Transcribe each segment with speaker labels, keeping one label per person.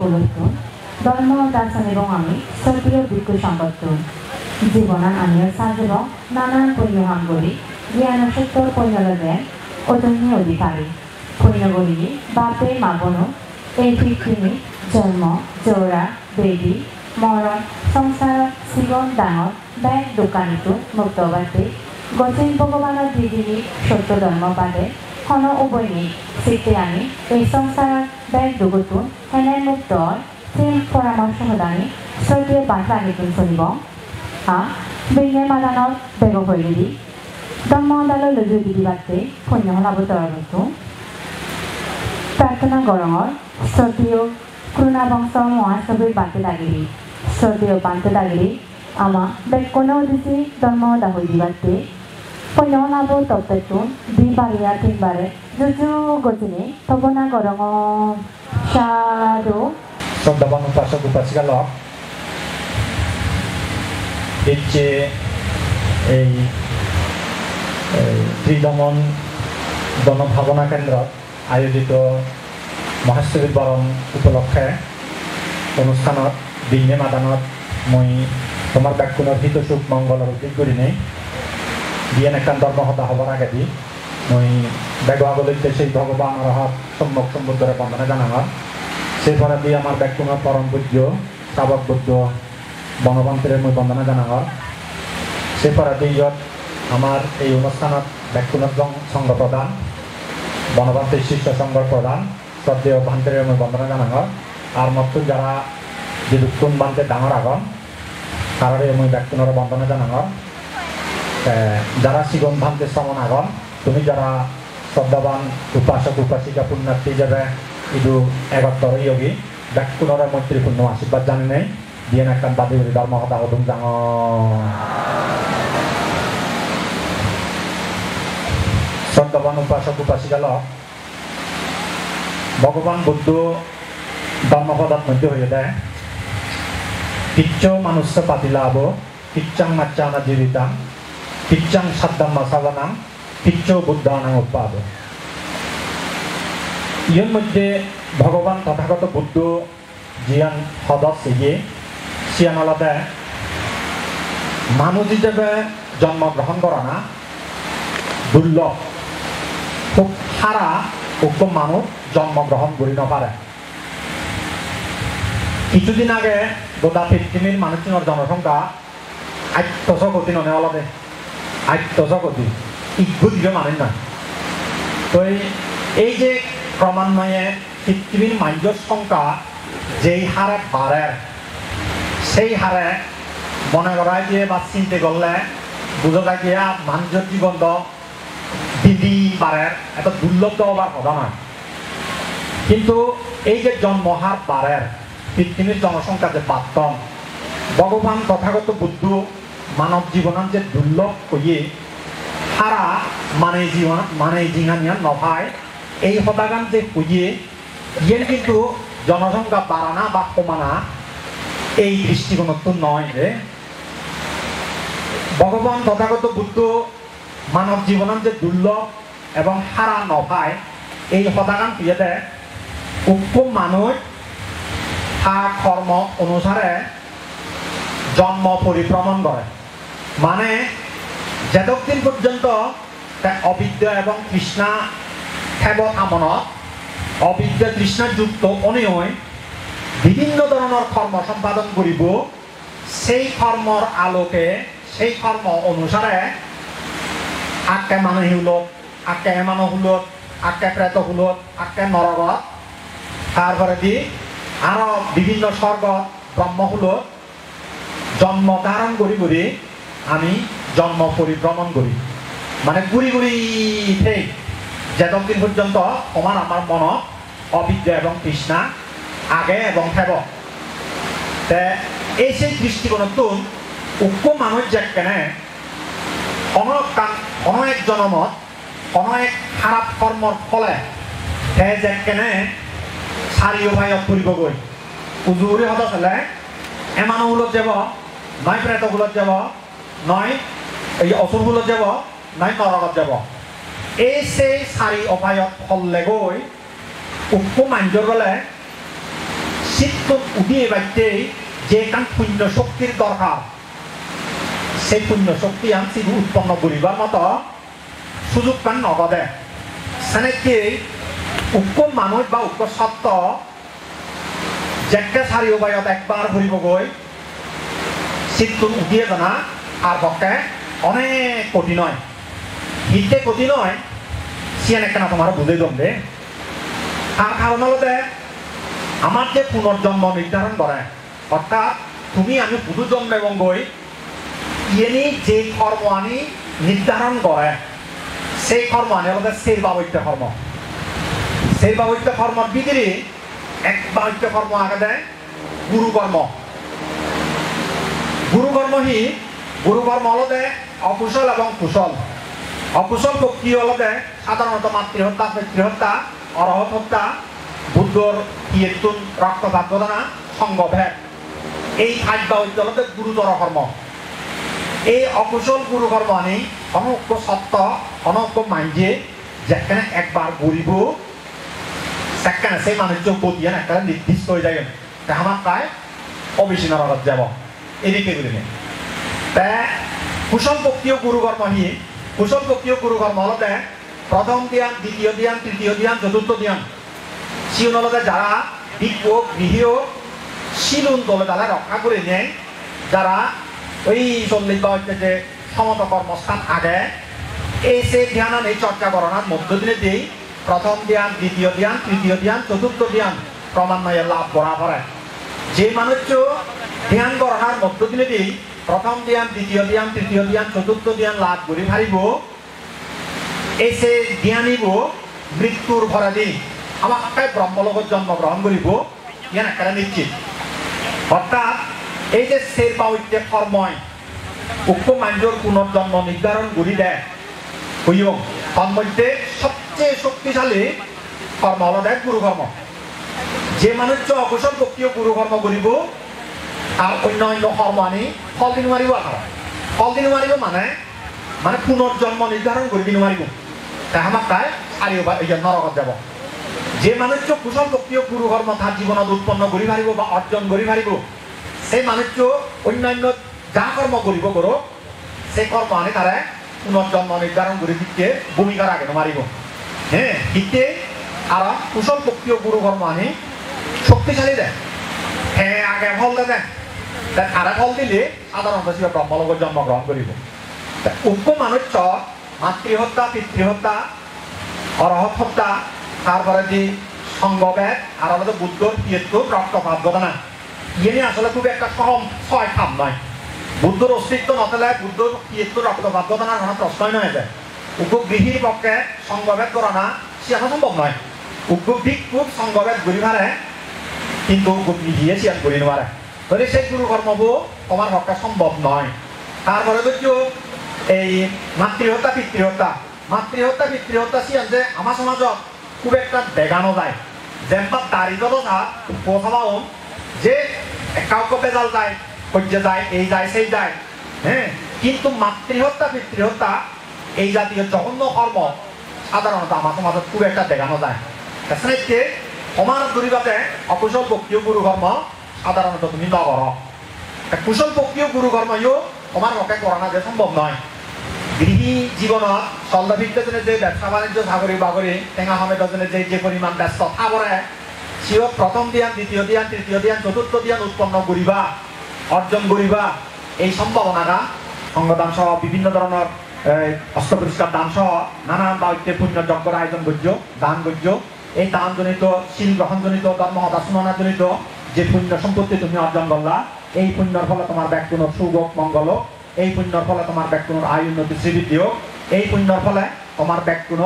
Speaker 1: উপলক্ষণ ধর্ম দার্শন এবং আমি সক্রিয় বিজ্ঞ সম্পর্কন জীবনান আমিও সাজব নানান পরিহাম করি জ্ঞান সত্য পরিণামের অদন্য অধিকারী পরিণগরী বাপে মাবনো এই পৃথিবী জন্ম জোড়া বেদি মরণ সংসার জীবন ডাঙর ব্যাগ দোকানীটো মুক্তবাদী গতিন ভগৱানৰ দিদিনী সত্য ধৰ্ম বাদে হন উভয়নি চিতে আমি এই সংসাৰ ব্যাগ দুগুটো হেনে মুক্ত প্রেম পরামর্শ হদানি শ্রদ্ধেয় বার্তা নিপুণ শুনিব বেঙে মাদানত বেগ হৈলি ধৰ্মদালৰ লজু দিদি বাদে পুণ্য লাভতৰতো প্ৰাৰ্থনা গৰঙৰ শ্রদ্ধেয় করুণা বংশ মহাসভীর বাঁধতে লাগিলি শ্রদ্ধেয় বাঁধতে লাগিলি আমার বেকনে দিছি ধর্ম দাহই দিবাতে পুণ্য লাভ তপ্তটো দুইবারে আর তিনবারে যুজু গজিনি তবনা গরঙ সাধু
Speaker 2: শ্রদ্ধাবান উপাসক উপাসিকালক এই যে এই ত্রিদমন গণভাৱনা কেন্দ্ৰত আয়োজিত মহাস্তৱী বৰণ উপলক্ষে অনুষ্ঠানত বিঘ্নে মাদানত মই তোমাৰ ব্যাকুণৰ হিত সুখ মংগলৰ উদ্যোগ কৰি নেই বিয়েন এখন ধৰ্মসভা হ'বৰ আগেদি মই বেগ আগলৈ সেই ভগৱানৰ হাত সম্যক সম্বুদ্ধৰে বন্দনা জনাওঁ সেই পৰাদি আমাৰ ব্যাকুণৰ পৰম পূজ্য শ্ৰাৱক বুদ্ধ বনবন্তীৰে মই বন্দনা জনাওঁ সেই পৰাদি ইয়াত আমাৰ এই অনুষ্ঠানত ব্যাকুণৰ সংঘ প্ৰদান বনবন্তীৰ শিষ্য সংঘৰ প্ৰদান শ্রদ্ধেয় ভান্তের মই বন্দনা জানাঙর আর মতো যারা যে দুক্ষণ বান্তে ডাঙর আগন তারারে মই ব্যক্তিনর বন্দনা জানাঙর যারা শিগম ভান্তে শ্রমণ আগন তুমি যারা শ্রদ্ধাবান উপাসক উপাসিকা পুণ্যার্থী যাবে ইদু এগত্তর যোগী ব্যক্তিনর মৈত্রীপূর্ণ আশীর্বাদ জানি নেই দিয়ে একটা বাদী ধর্মহতা হদুম জাঙ শ্রদ্ধাবান উপাসক উপাসিকালক ভগবান বুদ্ধ ধর্মপদাত মধ্যে হয়ে দেয় কিচ্ছ মানুষ পাতিলাভ কিচ্ছাং মাচ্চানা জীবিতাং কিচ্ছাং সাদ্দাম মাসাবানাং কিচ্ছ বুদ্ধানাং উৎপাদ ইয়ের মধ্যে ভগবান তথাগত বুদ্ধ জিয়ান সদস্য সিয়ান আলাদা মানুষ হিসেবে জন্মগ্রহণ করা না দুর্লভ খুব সারা উত্তম মানুষ জন্মগ্রহণ করি নপারে কিছুদিন আগে গোটা পৃথিবীর মানুষজনের জনসংখ্যা 800 কোটি ননে অলপে 800 কোটি ইগু দিবে মানে না তো এই যে ক্রমান্বয়ে পৃথিবীর মানুষের সংখ্যা যেই হারে বাড়ে সেই হারে মনে করা যে বা চিন্তা করলে বুঝা যায় যে মানুষের জীবন দিদি বাড়ে এত দুর্লভ হবার কথা নয় কিন্তু এই যে জন্মহার বাড়ে পৃথিবীর জনসংখ্যা যে বাড়তম ভগবান তথাগত বুদ্ধ মানব জীবনের যে দুর্লভ কইয়ে সারা মানে জিঙানিয়া নভায় এই হতাগান যে কইয়ে ইয়ে কিন্তু জনসংখ্যা বাড়ানা বা কমানা এই দৃষ্টিকোণতো নয় যে ভগবান তথাগত বুদ্ধ মানব জীবনের যে দুর্লভ এবং সারা নভায় এই হতাগান দিয়ে দেয় উত্তম মানুষ হা কর্ম অনুসারে জন্ম পরিভ্রমণ করে মানে যেতদিন পর্যন্ত অবিদ্যা এবং তৃষ্ণা খেব আমনত অবিদ্যা তৃষ্ণা যুক্ত অনিয় বিভিন্ন ধরনের কর্ম সম্পাদন করিব সেই কর্মর আলোকে সেই কর্ম অনুসারে আকে মানুষ হুলত আকে মানুষ হুলত আকে প্রেত হুলত আকে নরগত তারপরে দি আরো বিভিন্ন স্বর্গ ব্রহ্ম হুলত জন্ম ধারণ করি আমি জন্ম পরিভ্রমণ করি মানে ঘুরি ঘুরি ঠিক যতদিন পর্যন্ত আমার মন অবিদ্যা এবং তৃষ্ণা আগে এবং থেব এই সেই দৃষ্টিকোণত উক্ত মানুষ যেখানে কোনো এক জনমত কোনো এক খারাপ কর্মর ফলে যেখানে সারিও ভাই ফুরিব গই উজুরি হত চলে এমানো হুলত যাব নয় প্রেত হুলত যাব নয় এই অসুর হুলত যাব নয় নরকত যাব এই সেই চারি অপায়ত ফললে গৈ উক্ত মানুষ গলে শীতল উঠিয়ে বাইতে যে কান পুণ্য শক্তির দরকার সেই পুণ্য শক্তি আনছি উৎপন্ন করিবার মতো সুযোগ কান নগদে সেনেকে উক্ত মানুষ বা উক্ত সত্য যেকে সারিও বাইত একবার ঘুরিব গই শীতল উঠিয়ে জানা আর পক্ষে অনেক কঠিন হয় হিতে কঠিন হয় সিয়ান একটা তোমার বুঝে দম দে তার কারণ হলো আমার যে পুনর্জন্ম নির্ধারণ করে অর্থাৎ তুমি আমি পুনর্জন্ম এবং গই ইয়েনি যে কর্ম আনি নির্ধারণ করে সেই কর্ম আনি হলো সেই বাবৈত্য কর্ম সেই বাবৈত্য কর্মর ভিতরে এক বাবৈত্য কর্ম আগে দেয় গুরুকর্ম গুরুকর্মহি গুরুকর্ম হলো অকুশল এবং কুশল অকুশল কি হলো সাধারণত মাতৃহত্যা পিতৃহত্যা অরহত হত্যা বুদ্ধর ইয়েতুন রক্তপাত ঘটনা সঙ্গভেদ এই খাদ্য হচ্ছে হলো গুরুতর কর্ম এই অকুশল গুরুকর্ম আনি অনৈক্য সত্য অনৈক্য মাইজে যেখানে একবার গরিব সেখানে সেই মানুষ বদিয়ান একটা নির্দিষ্ট হয়ে যায় আমার প্রায় অবিসীন নরকত যাব এদিকে বলি তা কুশল পক্ষীয় গুরুকর্ম হি কুশল পক্ষীয় গুরুকর্ম হলো প্রথম ধ্যান দ্বিতীয় ধ্যান তৃতীয় ধ্যান চতুর্থ ধ্যান সিউন হলো যারা বিজ্ঞ গৃহীয় শিলুন দলে তারা রক্ষা করে নেয় যারা ওই 40 বা হচ্ছে যে সমত কর্মস্থান আগে এই সে ধ্যান এই চর্চা করোনার মধ্য দিয়ে দিয়েই প্রথম ধ্যান দ্বিতীয় ধ্যান তৃতীয় ধ্যান চতুর্থ ধ্যান ক্রমান্বয়ে লাভ করা করে যে মানুষ ধ্যান করোনার মধ্য দিয়ে দিয়েই প্রথম ধ্যান দ্বিতীয় ধ্যান তৃতীয় ধ্যান চতুর্থ ধ্যান লাভ করে হারিব এই সে জ্ঞানীব মৃত্যুর ভরা দিন আমাকে ব্রহ্মলোকত জন্মগ্রহণ করিব ইয়ান একটা নিশ্চিত অর্থাৎ এই যে সেই বাউত্যে কর্ময় উক্ত মাঞ্জর পুনর্জন্ম নির্ধারণ করি দেয় হইও তার মধ্যে সবচেয়ে শক্তিশালী কর্ম হল গুরুকর্ম যে মানুষ অকুশল পক্ষীয় গুরুকর্ম করিব আর অন্য অন্য কর্ম আনি ফল দিন মারিব ফল দিন মারিব মানে মানে পুনর্জন্ম নির্ধারণ করে দিন মারিব তাই আমার প্রায় সারিও নরকত যাব যে মানুষ কুশল পক্ষীয় গুরুকর্ম তার জীবনত উৎপন্ন করি পারিব বা অর্জন করি পারিব সেই মানুষ অন্যান্য যা কর্ম করিব করো সেই কর্ম আনি তারা পুনর্জন্ম নির্ধারণ করে দিতে ভূমিকার আগে মারিব হ্যাঁ দিতে আর কুশল পক্ষীয় গুরুকর্ম আনি শক্তিশালী দেয় হ্যাঁ আগে ফল দেয় আরে ফল দিলে সাধারণত সে ব্রহ্মলোকত জন্মগ্রহণ করিব উক্ত মানুষ মাতৃহত্যা পিতৃহত্যা অরহত হত্যা তারপরে যে সঙ্গভেদ আর আমাদের বুদ্ধর ইয়েতুর রক্তপাত ঘটনা ইয়ে আসলে খুব একটা কম ছয় খাম নয় বুদ্ধর অস্তিত্ব নথলে বুদ্ধর ইয়েতুর রক্তপাত ঘটনার কোনো প্রশ্নই নয় যায় উপগৃহীর পক্ষে সঙ্গভেদ করা সে সম্ভব নয় উপগৃহ খুব সঙ্গভেদ ঘুরি মারে কিন্তু গৃহীয়ে সিয়ান করি নোৱাৰে তাহলে সেই গুরুকর্মবো তোমার পক্ষে সম্ভব নয় তারপরে তো এই মাতৃহত্যা পিতৃহত্যা সিয়ান যে আমার সমাজত খুব একটা দেখানো যায় যেমন দারিদ্র প্রথম যে কাউকে বেজাল যায় সহ্য যায় এই যায় সেই যায় হ্যাঁ কিন্তু মাতৃহত্যা পিতৃহত্যা এই জাতীয় জঘন্য কর্ম সাধারণত আমার সমাজত খুব একটা দেখানো যায় তাছাড়া সমাজ দূরিবাতে অকুশল পক্ষীয় গুরুকর্ম সাধারণত তুমি নকর কুশল পক্ষীয় গুরুকর্মও তোমার পক্ষে করা যে সম্ভব নয় গৃহী জীবনত চলভিত্তজনে যে ব্যবসা বাণিজ্য চাকরি বাকরি টেঙা সমেতজনে যে পরিমাণ ব্যস্ত থাকরে সিও প্রথম ধ্যান দ্বিতীয় ধ্যান তৃতীয় ধ্যান চতুর্থ ধ্যান উৎপন্ন করিবা অর্জন করিবা এই সম্ভাবনাটা সংগদান সহ বিভিন্ন ধরনের অস্ত্র পরিষ্কার দান সহ নানান বাড়িতে পুণ্য যজ্ঞর আয়োজন করছো দান করছো এই দানজনিত শিল গ্রহণজনিত ধর্ম হতাশনাজনিত যে পুণ্য সম্পত্তি তুমি অর্জন করলা এই পুণ্যর ফলে তোমার ব্যক্তিগত সুযোগ মঙ্গল এই পুণ্যর ফলে তোমার ব্যক্তিগত আয় উন্নতি শ্রীবৃদ্ধি হোক এই পুণ্যর ফলে তোমার ব্যক্তিগত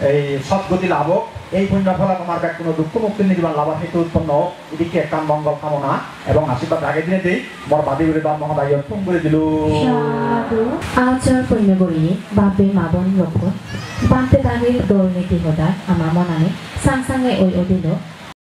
Speaker 2: এই সদ্গতি লাভ হোক এই পুণ্যর ফলে তোমার ব্যক্তিগত দুঃখ মুক্তি নির্বাণ লাভ হেতু উৎপন্ন হোক এদিকে একটা মঙ্গল কামনা এবং আশীর্বাদ আগে দিনে দিই মোর বাদী করে ধর্ম সদায় ফোন করে দিল
Speaker 1: আচার পুণ্য করি বাবে মাবন লক্ষ্য বান্তে তাগির দৌড়নীতি সদায় আমার মনানে সাংসাঙে ওই অদিল